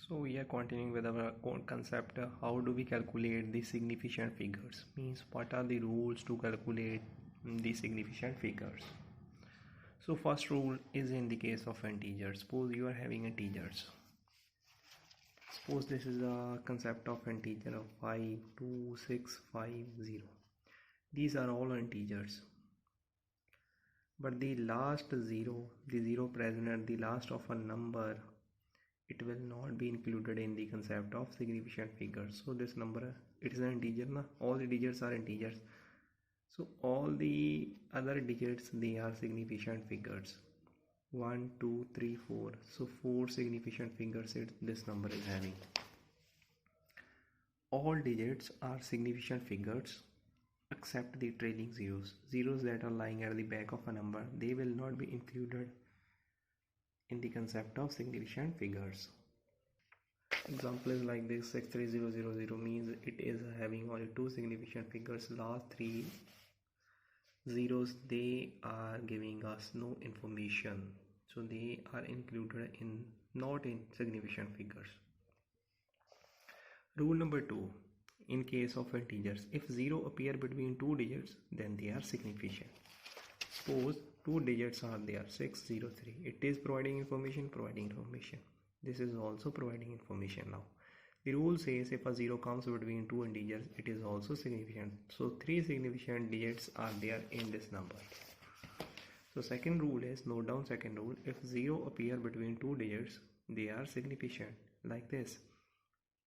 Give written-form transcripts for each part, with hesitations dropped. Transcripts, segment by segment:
So we are continuing with our concept. How do we calculate the significant figures? Means what are the rules to calculate the significant figures? So first rule is in the case of integers. Suppose you are having integers. Suppose this is a concept of integer of 5, 2, 6, 5, 0. These are all integers. But the last zero, the zero present at the last of a number, it will not be included in the concept of significant figures. So this number, it is an integer, na? All the digits are integers. So all the other digits, they are significant figures. 1, 2, 3, 4. So 4 significant figures this number is having. All digits are significant figures except the trailing zeros. Zeros that are lying at the back of a number, they will not be included in the concept of significant figures. Example is like this: 63000 means it is having only two significant figures. Last three zeros, they are giving us no information, so they are included in not in significant figures. Rule number 2: in case of integers, if 0 appear between two digits, then they are significant. Suppose two digits are there, 603. It is providing information. This is also providing information. Now the rule says if a 0 comes between two integers, it is also significant. So 3 significant digits are there in this number. So second rule is, note down second rule: if 0 appear between two digits, they are significant. Like this: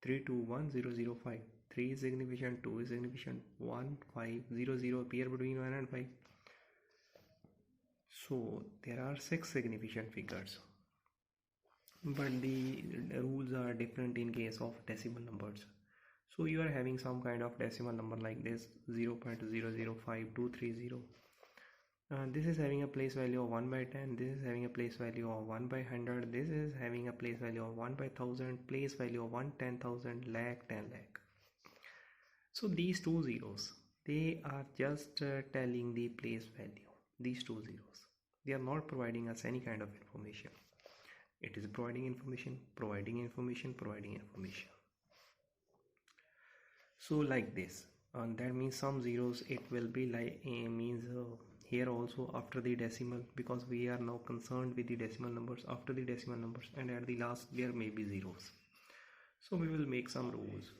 321005. 3 is significant, 2 is significant, 1500 appear between 1 and 5. So there are 6 significant figures. But the rules are different in case of decimal numbers. So you are having some kind of decimal number like this: 0.005230. This is having a place value of 1 by 10. This is having a place value of 1 by 100. This is having a place value of 1 by 1000. Place value of 1, 10,000, lakh, 10 lakh. So these two zeros, they are just telling the place value. These two zeros, they are not providing us any kind of information. It is providing information. So like this, and that means some zeros, it will be like here also after the decimal, because we are now concerned with the decimal numbers. After the decimal numbers and at the last, there may be zeros. So we will make some rules.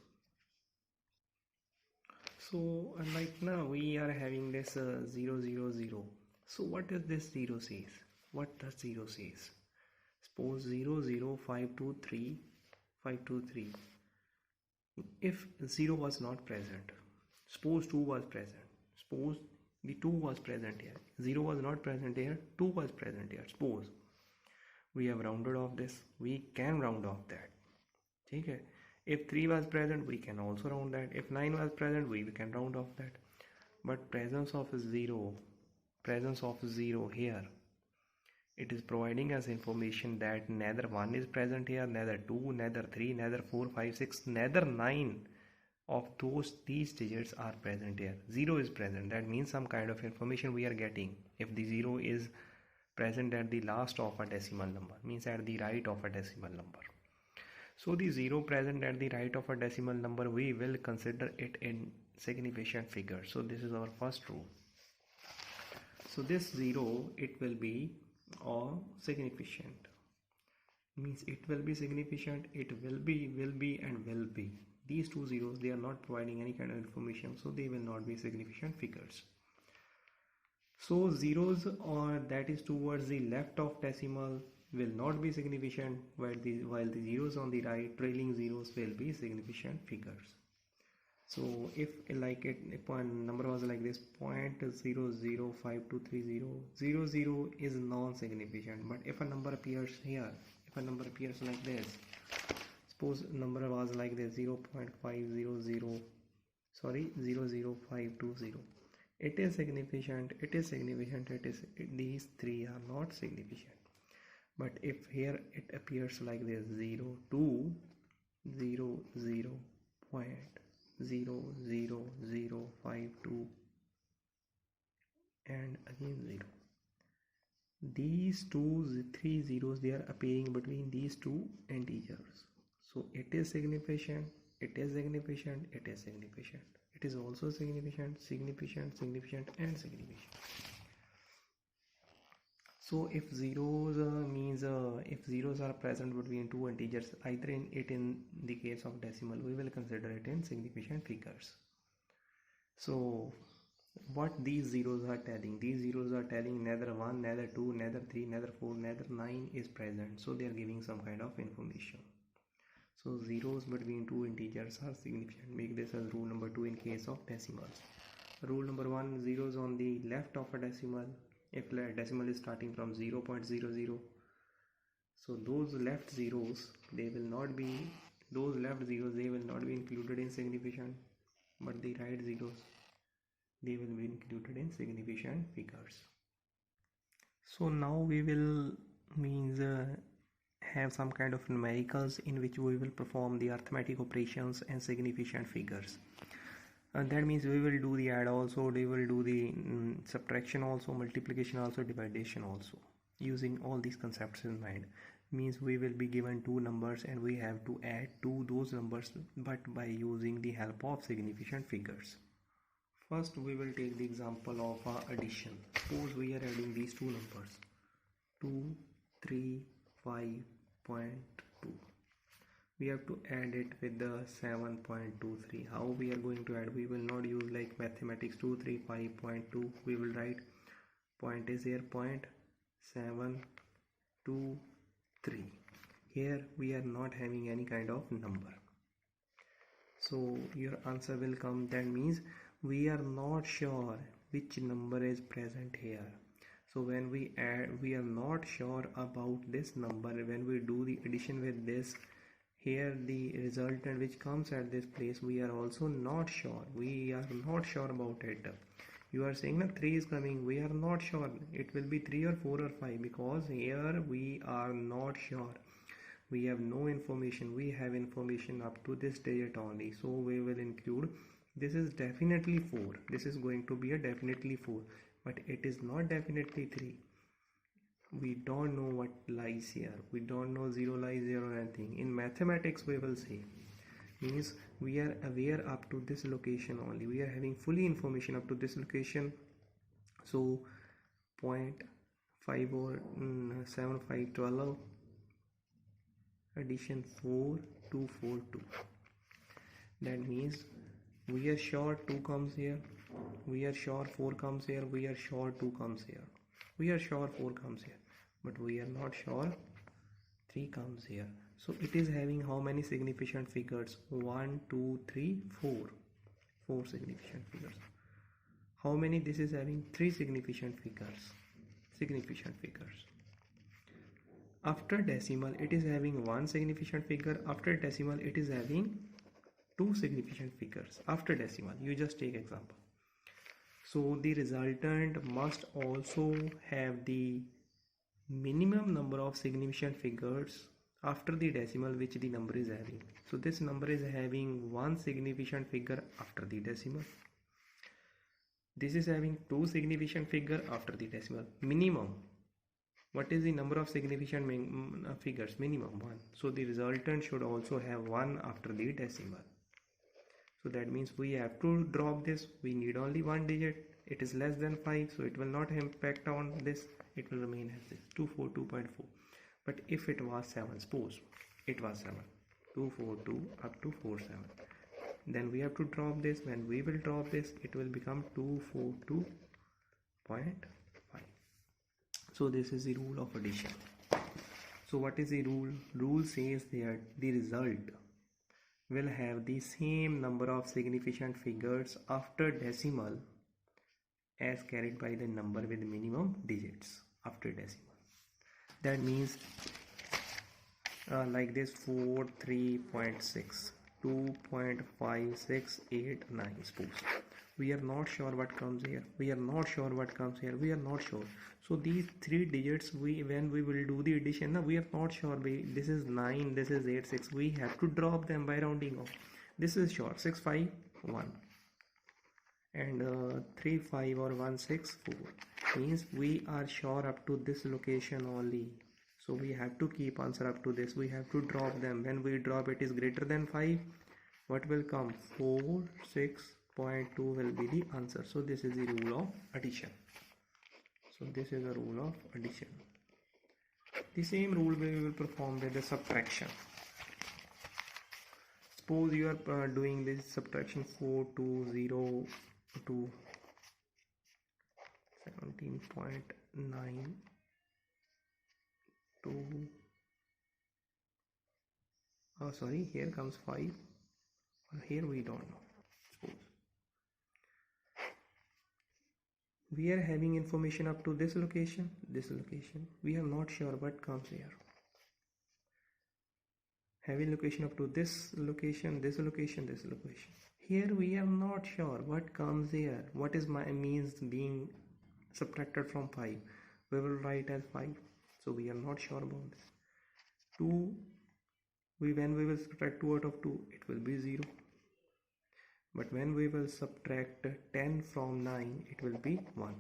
So like now we are having this 0, 0, 0. So what does this 0 says? What does 0 says? Suppose 0, 0, 523, 523. If 0 was not present, suppose 2 was present. Suppose the 2 was present here. 0 was not present here, 2 was present here. Suppose we have rounded off this. We can round off that. Okay? If 3 was present, we can also round that. If 9 was present, we can round off that. But presence of 0 here, it is providing us information that neither 1 is present here, neither 2, neither 3, neither 4, 5, 6, neither 9 of these digits are present here. 0 is present. That means some kind of information we are getting. If the 0 is present at the last of a decimal number, means at the right of a decimal number. So the 0 present at the right of a decimal number, we will consider it in significant figure. So this is our first rule. So this 0, it will be significant. Means it will be significant, it will be, and will be. These two zeros, they are not providing any kind of information, so they will not be significant figures. So zeros that is towards the left of decimal will not be significant, while the zeros on the right, trailing zeros, will be significant figures. So if one number was like this, 0.005230, 00 is non-significant. But if a number appears here, if a number appears like this, suppose number was like this, 0.500, 00520, it is significant, these three are not significant. But if here it appears like this, 0200.00052, and again 0, these three zeros, they are appearing between these two integers. So it is significant, it is significant, it is significant, it is also significant, significant, significant, and significant. So if zeros if zeros are present between two integers, either in the case of decimal, we will consider it in significant figures. So what these zeros are telling? These zeros are telling neither 1, neither 2, neither 3, neither 4, neither 9 is present. So they are giving some kind of information. So zeros between two integers are significant. Make this as rule number 2 in case of decimals. Rule number 1, zeros on the left of a decimal. If decimal is starting from 0.00, so those left zeros, they will not be included in significant, but the right zeros, they will be included in significant figures. So now we will have some kind of numericals in which we will perform the arithmetic operations and significant figures. That means we will do the add also, we will do the subtraction also, multiplication also, division also, using all these concepts in mind. Means we will be given two numbers and we have to add to those numbers, but by using the help of significant figures. First we will take the example of addition. Suppose we are adding these two numbers 235.2. we have to add it with the 7.23. How we are going to add? We will not use like mathematics 235.2. we will write point is here 0.723. here we are not having any kind of number, so your answer will come. That means we are not sure which number is present here. So when we add, we are not sure about this number. When we do the addition with this, here the resultant which comes at this place, we are also not sure. We are not sure about it. You are saying that 3 is coming. We are not sure. It will be 3 or 4 or 5, because here we are not sure. We have no information. We have information up to this digit only. So we will include, this is definitely 4. This is going to be a definitely 4, but it is not definitely 3. We don't know what lies here. We don't know 0 lies here or anything. In mathematics we will say, means we are aware up to this location only. We are having fully information up to this location. So 0.5 or 7, 5, 12, addition 4, 2, 4, 2. That means we are sure 2 comes here, we are sure 4 comes here, we are sure 2 comes here, we are sure 4 comes here, but we are not sure 3 comes here. So it is having how many significant figures? 1, 2, 3, 4. 4 significant figures. How many this is having? 3 significant figures. After decimal it is having 1 significant figure. After decimal it is having 2 significant figures. After decimal, you just take example. So the resultant must also have the minimum number of significant figures after the decimal which the number is having. So this number is having 1 significant figure after the decimal. This is having 2 significant figure after the decimal. Minimum. What is the number of significant figures? Minimum 1. So the resultant should also have 1 after the decimal. So that means we have to drop this. We need only 1 digit. It is less than 5, so it will not impact on this. It will remain as this 242.4. But if it was 7, suppose it was 7, 242 up to 47, then we have to drop this. When we will drop this, it will become 242.5. So this is the rule of addition. So what is the rule? Rule says that the result will have the same number of significant figures after decimal as carried by the number with minimum digits after decimal. That means like this 43.6, 2.5689. Suppose we are not sure what comes here, we are not sure what comes here, we are not sure. So these 3 digits, when we will do the addition, we are not sure. This is 9, this is 8, 6. We have to drop them by rounding off. This is sure 6, 5, 1, and 3, 5 or 1, 6, 4. Means we are sure up to this location only. So So we have to keep answer up to this. We have to drop them. When we drop it is greater than 5, what will come? 4, 6.2 will be the answer. So this is the rule of addition. So this is the rule of addition. The same rule we will perform with the subtraction. Suppose you are doing this subtraction 4 to 0 to 17.9 to sorry, here comes 5, here we don't know. Suppose we are having information up to this location, we are not sure what comes here. Having location up to this location, this location. Here we are not sure what comes here, what is my means being subtracted from 5. We will write as 5, so we are not sure about this. 2, when we will subtract 2 out of 2, it will be 0. But when we will subtract 10 from 9, it will be 1.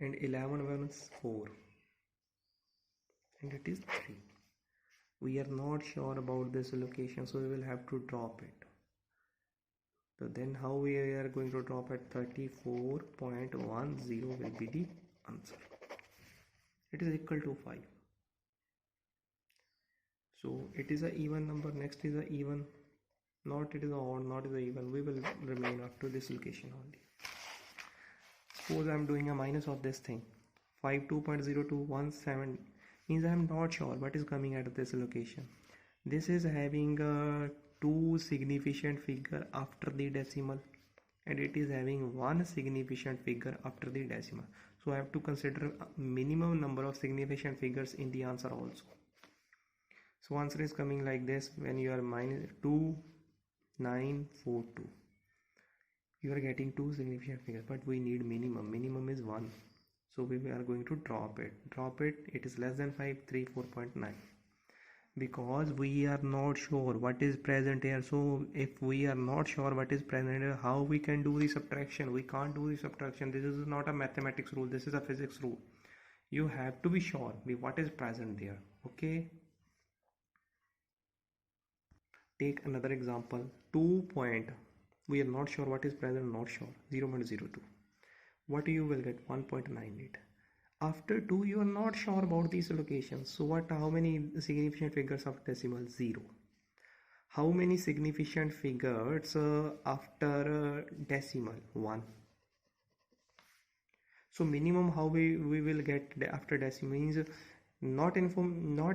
And 11 is 4. And it is 3. We are not sure about this location, so we will have to drop it. So then how we are going to drop it? 34.10 will be the answer. It is equal to 5. So it is an even number. Next is an even. Not it is an odd, not is an even. We will remain up to this location only. Suppose I am doing a minus of this thing. 52.0217 means I am not sure what is coming at this location. This is having a 2 significant figure after the decimal, and it is having 1 significant figure after the decimal. So I have to consider a minimum number of significant figures in the answer also. So answer is coming like this. When you are minus 2942, you are getting 2 significant figures, but we need minimum is 1. So we are going to drop it. It is less than 5, 34.9, because we are not sure what is present here. So if we are not sure what is present here, how we can do the subtraction? We can't do the subtraction. This is not a mathematics rule, this is a physics rule. You have to be sure what is present there. Okay, take another example. 2 point, we are not sure what is present, not sure. 0.02, what you will get? 1.98. After 2 you are not sure about these locations. So how many significant figures of decimal? 0. How many significant figures after decimal? 1. So minimum how we will get after decimal means not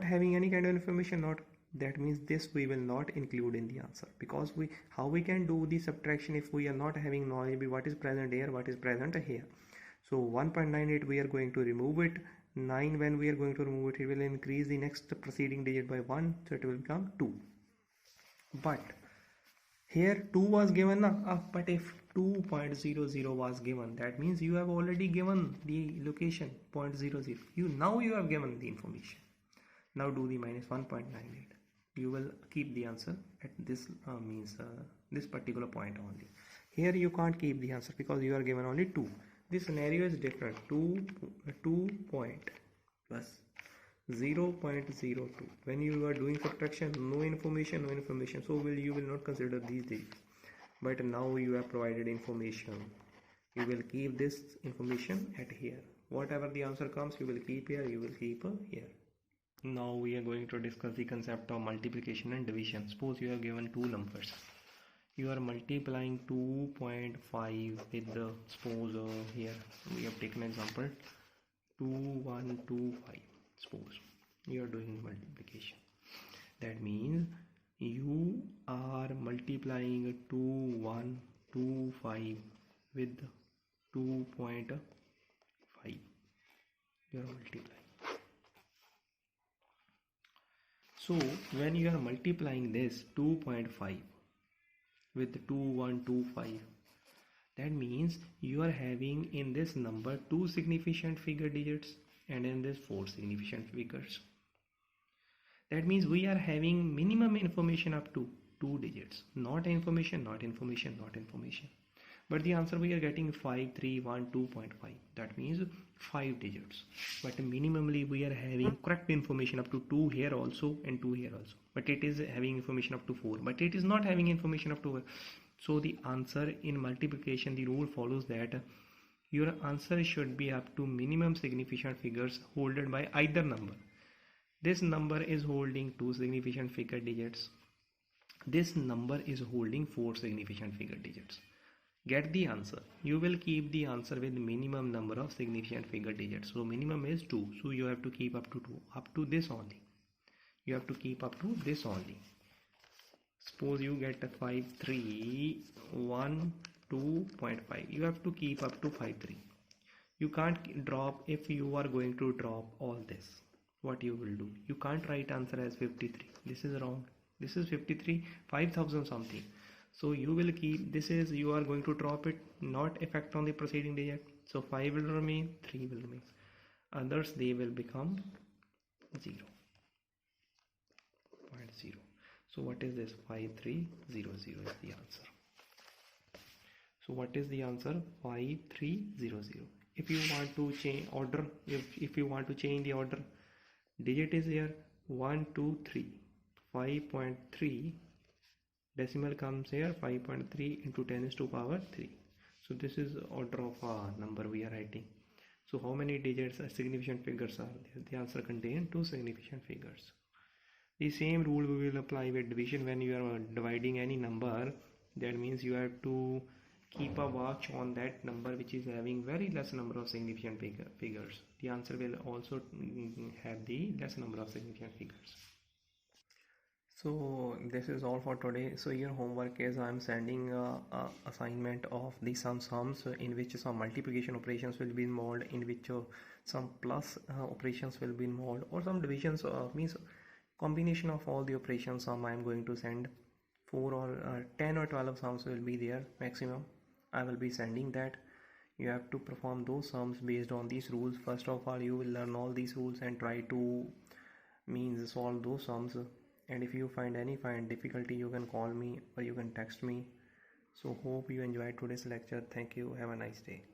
having any kind of information. Not that means this we will not include in the answer, because how we can do the subtraction if we are not having knowledge what is present here, what is present here. So 1.98 we are going to remove it. 9, when we are going to remove it, it will increase the next preceding digit by 1, so it will become 2. But here 2 was given, but if 2.00 was given, that means you have already given the location 0.00. Now you have given the information. Now do the minus 1.98. You will keep the answer at this this particular point only. Here you can't keep the answer because you are given only 2. This scenario is different. 2 point plus 0.02. When you are doing subtraction, no information. So you will not consider these digits. But now you have provided information. You will keep this information at here. Whatever the answer comes, you will keep here. You will keep here. Now we are going to discuss the concept of multiplication and division. Suppose you are given 2 numbers. You are multiplying 2.5 with the, suppose here we have taken example 2125. Suppose you are doing multiplication. That means you are multiplying 2125 with 2.5. You are multiplying. So when you are multiplying this 2.5 with 2125, that means you are having in this number 2 significant figure digits and in this 4 significant figures. That means we are having minimum information up to 2 digits. Not information. but the answer we are getting 5312.5. That means 5 digits. But minimally we are having correct information up to 2 here also and 2 here also. But it is having information up to 4. But it is not having information up to. So the answer in multiplication, the rule follows that your answer should be up to minimum significant figures holded by either number. This number is holding 2 significant figure digits. This number is holding 4 significant figure digits. Get the answer. You will keep the answer with minimum number of significant figure digits. So minimum is 2. So you have to keep up to 2. Up to this only. You have to keep up to this only. Suppose you get a 5312.5. You have to keep up to 53. You can't drop. If you are going to drop all this, what you will do? You can't write answer as 53. This is wrong. This is 53, 5000 something. So you will keep, this is, you are going to drop it, not effect on the preceding digit. So 5 will remain, 3 will remain. Others, they will become 0. 0.0. So what is this? 5300 is the answer. So what is the answer? 5300. If you want to change order, if you want to change the order, digit is here 1 2 3. 5.3 decimal comes here, 5.3 into 10 is to power 3. So this is order of a number we are writing. So how many digits significant figures are there? The answer contains 2 significant figures. The same rule we will apply with division. When you are dividing any number, that means you have to keep a watch on that number which is having very less number of significant figures. The answer will also have the less number of significant figures. So this is all for today. So your homework is I am sending a assignment of the some sums in which some multiplication operations will be involved, in which some plus operations will be involved, or some divisions, means combination of all the operations sum. I am going to send 4 or 10 or 12 sums will be there maximum. I will be sending that. You have to perform those sums based on these rules. First of all, you will learn all these rules and try to means solve those sums. And if you find any difficulty, you can call me or you can text me. So hope you enjoyed today's lecture. Thank you. Have a nice day.